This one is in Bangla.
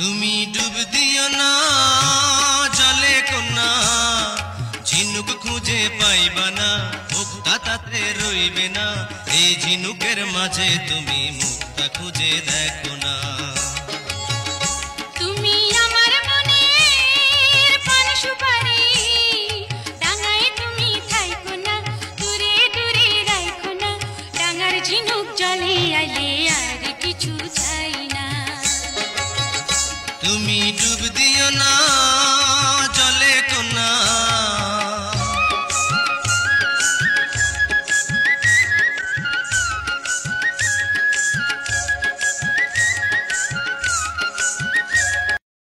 তুমি ডুব দিও না জলে কোনা ঝিনুক খুঁজে পাইবা না মুক্তা তাতে রইবে না এই ঝিনুকের মাঝে তুমি মুক্তা খুঁজে দেখো না তুমি আমার মনের পান সুপারি ডাঙায় তুমি থাইকো না দূরে দূরে রাইখো না ডাঙার ঝিনুক জলে আইলে আর কিছু চাই না তুমি ডুব দিও না